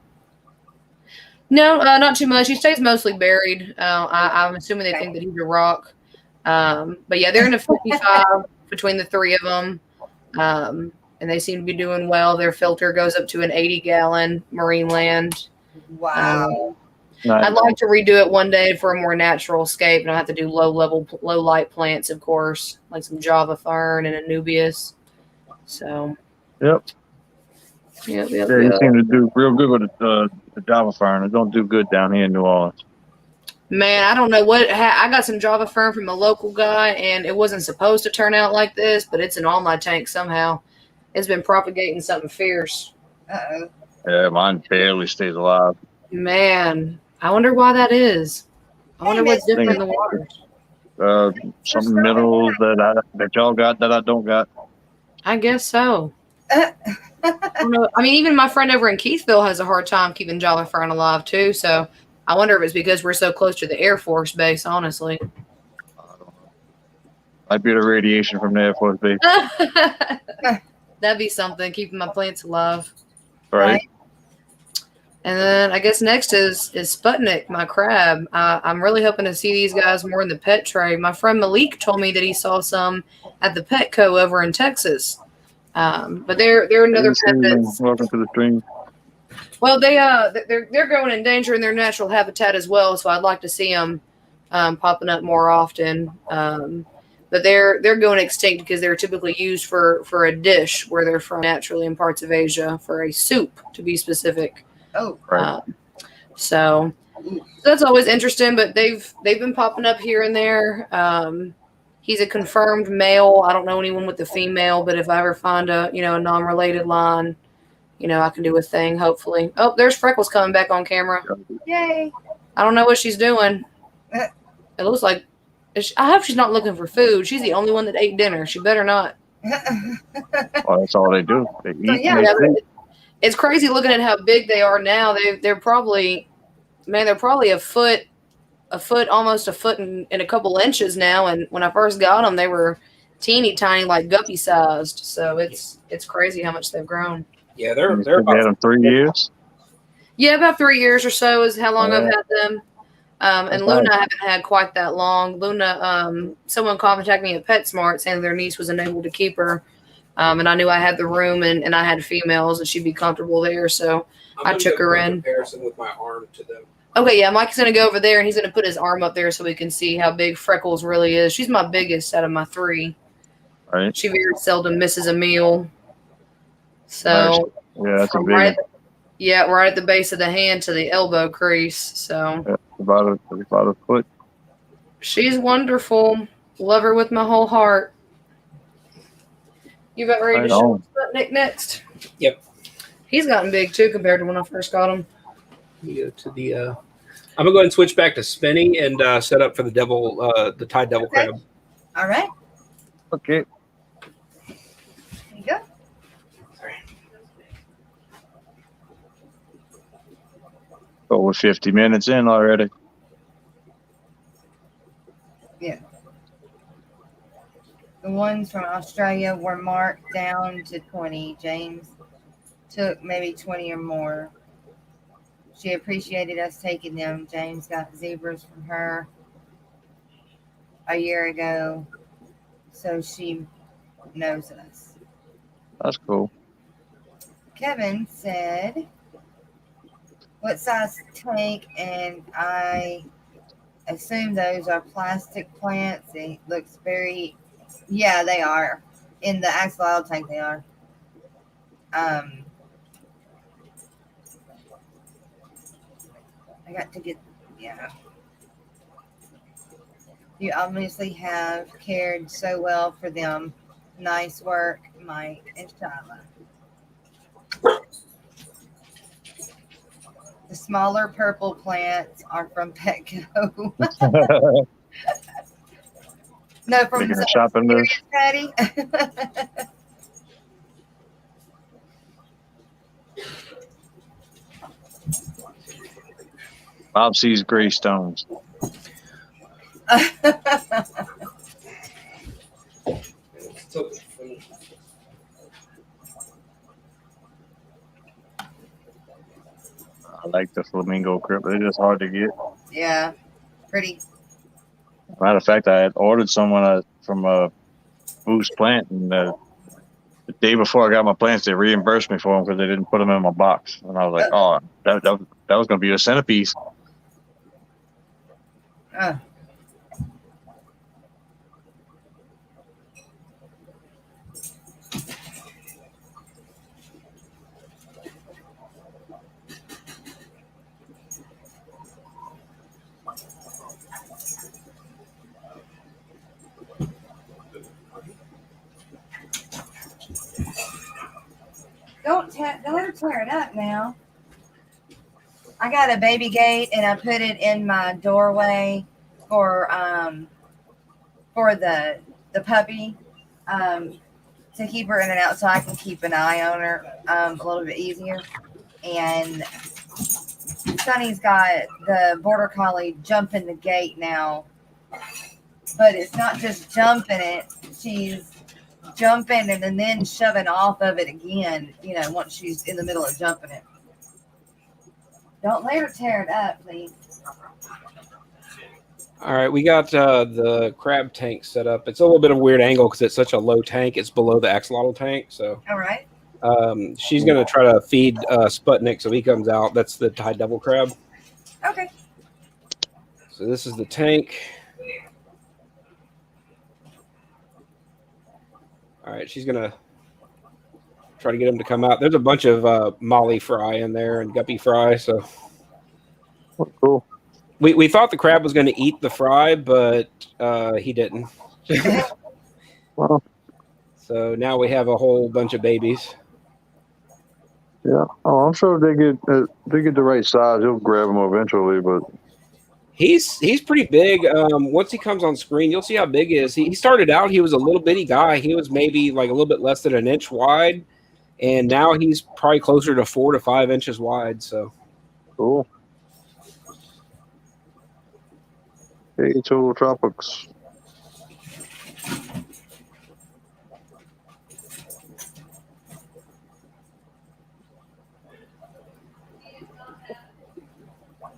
No, not too much. He stays mostly buried. I'm assuming they think that he's a rock. But yeah, they're in a 55 between the 3 of them. And they seem to be doing well. Their filter goes up to an 80-gallon marine land. Wow. I'd like to redo it one day for a more natural scape, and I have to do low light plants, of course, like some Java fern and Anubias. So. Yep. Yep. Yeah, you seem to do real good with the Java fern. It don't do good down here in New Orleans. Man, I don't know what. I got some Java fern from a local guy, and it wasn't supposed to turn out like this, but it's in all my tanks somehow. It's been propagating something fierce. Uh-oh. Yeah, mine barely stays alive. Man, I wonder why that is. I wonder what's different in the water. Some minerals that y'all got that I don't got. I guess so. Even my friend over in Keithville has a hard time keeping Java fern alive too. So I wonder if it's because we're so close to the Air Force Base. Honestly, I don't know. Might be the radiation from the Air Force Base. That'd be something, keeping my plants alive. Right. And then I guess next is Sputnik, my crab. I'm really hoping to see these guys more in the pet trade. My friend Malik told me that he saw some at the Petco over in Texas. But they're another pet that's welcome to the stream. Well, they're going in danger in their natural habitat as well. So I'd like to see them popping up more often. But they're going extinct because they're typically used for a dish where they're from naturally in parts of Asia, for a soup to be specific. Oh, right. So that's always interesting. But they've been popping up here and there. He's a confirmed male. I don't know anyone with the female, but if I ever find a non-related line, I can do a thing, hopefully. Oh, there's Freckles coming back on camera. yay. I don't know what she's doing. It looks like, I hope she's not looking for food. She's the only one that ate dinner. She better not. Well, that's all they do. They eat. Yeah, it's crazy looking at how big they are now. They're probably a foot, almost a foot and a couple inches now. And when I first got them, they were teeny tiny, like guppy sized. So it's crazy how much they've grown. Yeah, they're about them 3 years. Yeah, about 3 years or so is how long I've had them. And Luna I haven't had quite that long. Luna, someone contacted me at PetSmart saying their niece was unable to keep her. And I knew I had the room and I had females and she'd be comfortable there. So I took her in. Comparison with my arm to them. Okay, yeah, Mike's going to go over there, and he's going to put his arm up there so we can see how big Freckles really is. She's my biggest out of my 3. Right. She very seldom misses a meal. So, Nice. Yeah, that's a big one. Right at the base of the hand to the elbow crease. So, Yeah, about a foot. she's wonderful. Love her with my whole heart. You about ready to show Nick next? Yep. He's gotten big too compared to when I first got him. You go to the. I'm gonna go ahead and switch back to spinning and set up for the Tide Devil Crab. All right. Okay. There you go. So we're 50 minutes in already. Yeah. The ones from Australia were marked down to 20. James took maybe 20 or more. She appreciated us taking them. James got zebras from her a year ago, so she knows us. That's cool. Kevin said, what size tank? And I assume those are plastic plants. It looks very, yeah, they are. In the axolotl tank, they are. I got to get, yeah. You obviously have cared so well for them. Nice work, Mike and Shelia. The smaller purple plants are from Petco. No, from Making a shopping list. Patty. Bob sees gray stones. I like the flamingo crib. They're just hard to get. Yeah, pretty. Matter of fact, I had ordered someone from a Boost plant, and the day before I got my plants, they reimbursed me for them because they didn't put them in my box. And I was like, oh, that was going to be a centerpiece. Don't tear it up now. I got a baby gate and I put it in my doorway for the puppy to keep her in and out so I can keep an eye on her a little bit easier. And Sonny's got the border collie jumping the gate now, but it's not just jumping it. She's jumping and then shoving off of it again, once she's in the middle of jumping it. Don't let her tear it up, please. All right, we got the crab tank set up. It's a little bit of a weird angle because it's such a low tank. It's below the axolotl tank. So, all right. She's going to try to feed Sputnik so he comes out. That's the Tide Devil Crab. Okay. So this is the tank. All right, she's going to try to get him to come out. There's a bunch of molly fry in there and guppy fry. So cool. We thought the crab was going to eat the fry, but he didn't. Well, so now we have a whole bunch of babies. Yeah. Oh, I'm sure if they get the right size, he'll grab them eventually. But he's pretty big. Once he comes on screen, you'll see how big he is. He started out, he was a little bitty guy. He was maybe like a little bit less than an inch wide, and now he's probably closer to 4 to 5 inches wide. So cool. Hey, Total Tropics.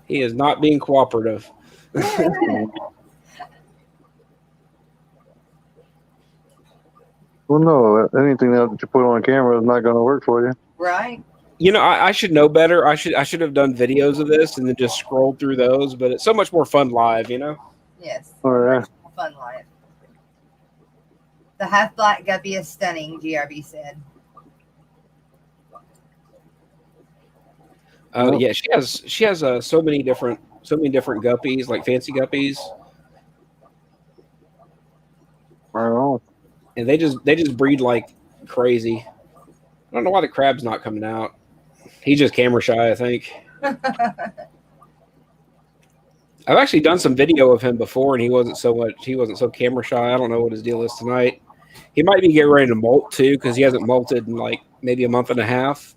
He is not being cooperative. Well, no, anything that you put on camera is not going to work for you. Right. You know, I should know better. I should have done videos of this and then just scrolled through those. But it's so much more fun live, you know. Yes. Oh, yeah. Fun life. The half black guppy is stunning, GRB said. Yeah, she has so many different guppies, like fancy guppies. Right on. And they just breed like crazy. I don't know why the crab's not coming out. He's just camera shy, I think. I've actually done some video of him before, and he wasn't so camera shy. I don't know what his deal is tonight. He might be getting ready to molt too, because he hasn't molted in like maybe a month and a half.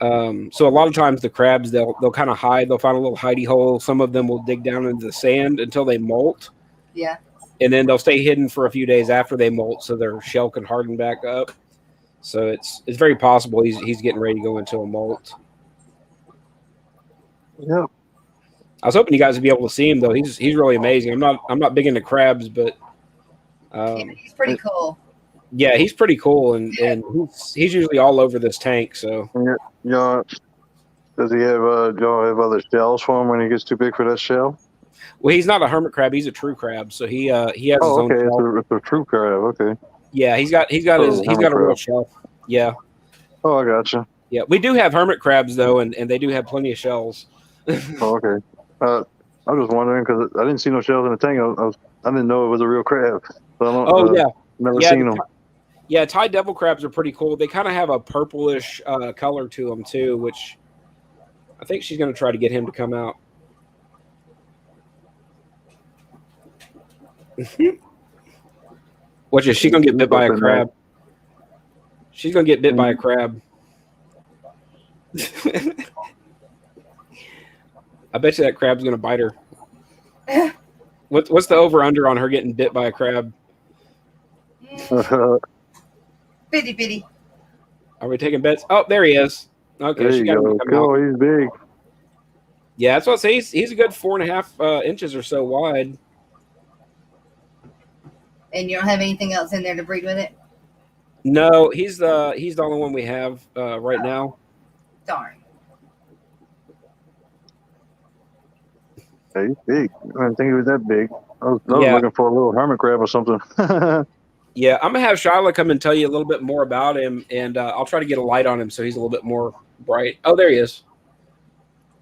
So a lot of times the crabs they'll kind of hide. They'll find a little hidey hole. Some of them will dig down into the sand until they molt. Yeah. And then they'll stay hidden for a few days after they molt, so their shell can harden back up. So it's very possible he's getting ready to go into a molt. Yeah. I was hoping you guys would be able to see him though. He's really amazing. I'm not big into crabs, but He's pretty cool. yeah, he's pretty cool, and he's usually all over this tank. So Yeah. Does he have y'all have other shells for him when he gets too big for that shell? well, he's not a hermit crab. He's a true crab. So he has his Oh, own okay. shell. It's a true crab. Okay. Yeah, he's got a real shell. Yeah. Oh, I gotcha. Yeah, we do have hermit crabs though, and they do have plenty of shells. Oh, okay. I was just wondering because I didn't see no shells in the tank. I didn't know it was a real crab. So I don't, Yeah, never yeah, seen them. yeah. Thai devil crabs are pretty cool. They kind of have a purplish color to them too, which I think she's going to try to get him to come out. Watch it. She's going to get bit by a crab. She's going to get bit by a crab. I bet you that crab's going to bite her. What's the over-under on her getting bit by a crab? Bitty bitty. Are we taking bets? Oh, there he is. Okay, There she you got him go. to come out. Oh, he's big. Yeah, that's what I say. He's a good 4.5 inches or so wide. And you don't have anything else in there to breed with it? No, he's the only one we have right now. Darn. Yeah, he's big. I didn't think he was that big. I was Yeah. looking for a little hermit crab or something. Yeah, I'm gonna have Shyla come and tell you a little bit more about him, and I'll try to get a light on him so he's a little bit more bright. Oh, there he is.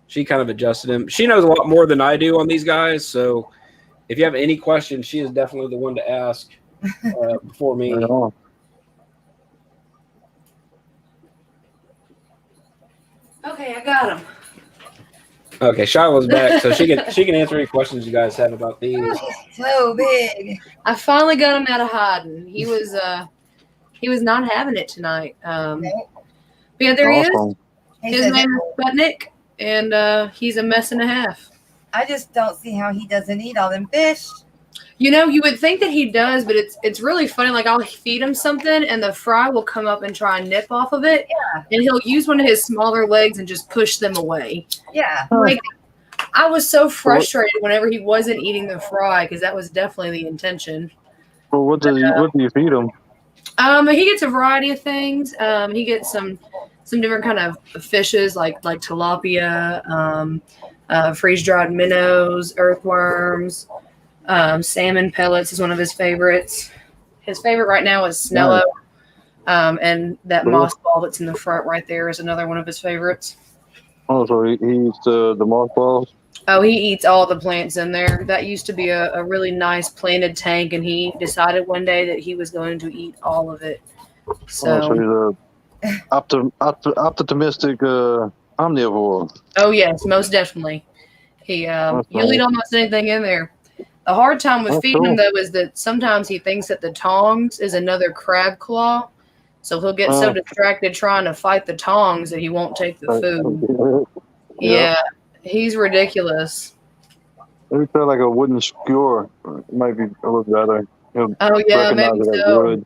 She kind of adjusted him. She knows a lot more than I do on these guys, so if you have any questions, she is definitely the one to ask before me. Right on. Okay, I got him. Okay, Shyla's back, so she can answer any questions you guys have about these. He's so big. I finally got him out of hiding. He was not having it tonight. But yeah, there he is. Awesome. His name is Sputnik, and he's a mess and a half. I just don't see how he doesn't eat all them fish. You know, you would think that he does, but it's really funny. Like, I'll feed him something, and the fry will come up and try and nip off of it. Yeah. And he'll use one of his smaller legs and just push them away. Yeah. Like, I was so frustrated whenever he wasn't eating the fry, because that was definitely the intention. Well, what do you feed him? He gets a variety of things. He gets some different kind of fishes, like tilapia, freeze-dried minnows, earthworms. Salmon pellets is one of his favorites. His favorite right now is snello. And that moss ball that's in the front right there is another one of his favorites. Oh, so he eats the mothballs? Oh, he eats all the plants in there. That used to be a really nice planted tank, and he decided one day that he was going to eat all of it. So he's optimistic omnivore. Oh, yes, most definitely. He'll eat almost anything in there. The hard time with feeding him, though, is that sometimes he thinks that the tongs is another crab claw. So he'll get so distracted trying to fight the tongs that he won't take the food. Yeah, he's ridiculous. Maybe try like a wooden skewer. It might be a little better. Oh, yeah, maybe so.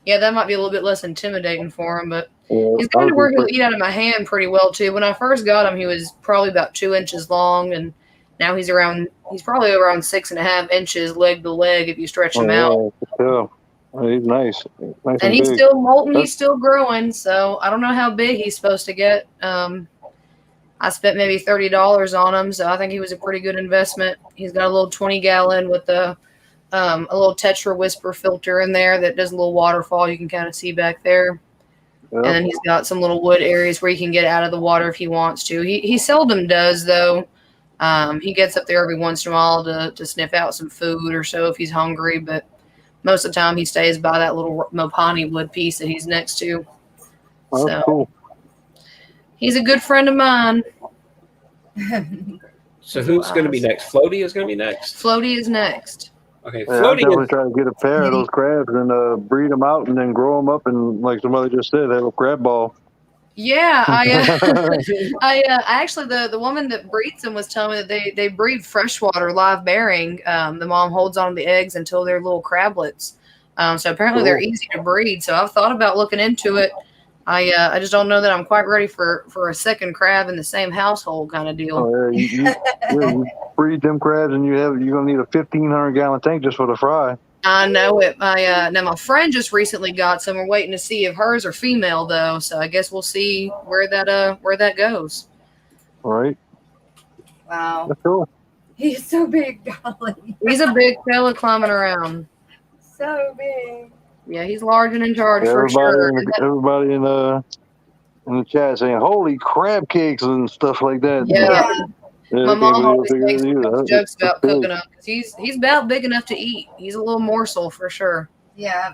Yeah, that might be a little bit less intimidating for him, but he's going to where he'll eat out of my hand pretty well, too. When I first got him, he was probably about 2 inches long, and now he's probably around 6.5 inches leg to leg if you stretch him out. Yeah. Oh, he's nice. Nice And and he's big. still molting. He's still growing. So I don't know how big he's supposed to get. I spent maybe $30 on him, so I think he was a pretty good investment. He's got a little 20-gallon with a little Tetra Whisper filter in there that does a little waterfall. You can kind of see back there. Yep. And then he's got some little wood areas where he can get out of the water if he wants to. He seldom does, though. He gets up there every once in a while to sniff out some food or so if he's hungry, but most of the time he stays by that little Mopani wood piece that he's next to. Oh, that's So cool. he's a good friend of mine. So who's going to be next? Floaty is going to be next? Floaty is next. Okay, Yeah, I'd Floaty definitely is... try to get a pair of those crabs and breed them out and then grow them up and, like somebody just said, have a crab ball. Yeah, I actually the woman that breeds them was telling me that they breed freshwater live bearing. The mom holds on to the eggs until they're little crablets. So apparently they're easy to breed. So I've thought about looking into it. I just don't know that I'm quite ready for a second crab in the same household kind of deal. Oh, yeah, you breed them crabs and you're gonna need a 1,500-gallon tank just for the fry. I know it. Now my friend just recently got some. We're waiting to see if hers are female though. So I guess we'll see where that goes. All right. Wow. That's cool. He's so big, darling. He's a big fella climbing around. So big. Yeah, he's large and in charge Yeah, for sure. Everybody in the chat saying, "Holy crab cakes" and stuff like that. Yeah. Yeah, My mom always bigger makes than you. jokes about Big. cooking them because he's about big enough to eat. He's a little morsel for sure. Yeah.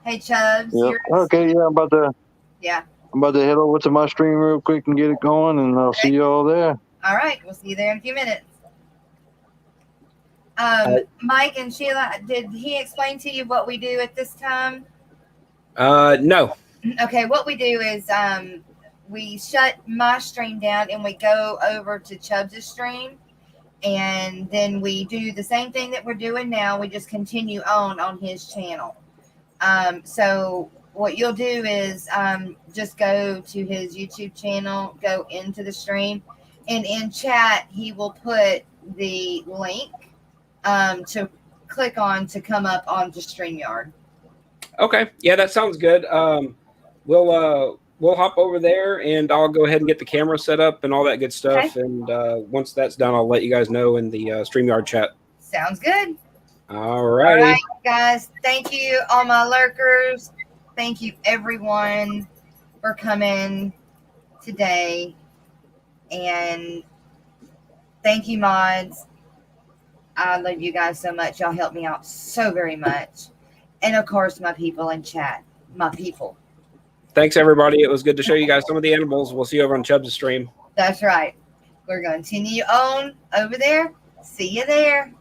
Hey, Chubbs. Yep. Okay, yeah, I'm about to head over to my stream real quick and get it going, and I'll see you all there. All right. We'll see you there in a few minutes. Mike and Sheila, did he explain to you what we do at this time? No. Okay, what we do is we shut my stream down and we go over to Chubbs' stream, and then we do the same thing that we're doing now. We just continue on his channel. So what you'll do is just go to his YouTube channel, go into the stream, and in chat he will put the link to click on to come up onto StreamYard. Okay. Yeah, that sounds good. We'll hop over there and I'll go ahead and get the camera set up and all that good stuff. Okay. And once that's done, I'll let you guys know in the StreamYard chat. Sounds good. All right, guys. Thank you, all my lurkers. Thank you, everyone, for coming today. And thank you, mods. I love you guys so much. Y'all help me out so very much. And, of course, my people in chat. My people. Thanks, everybody. It was good to show you guys some of the animals. We'll see you over on Chubbs' stream. That's right. We're going to continue on over there. See you there.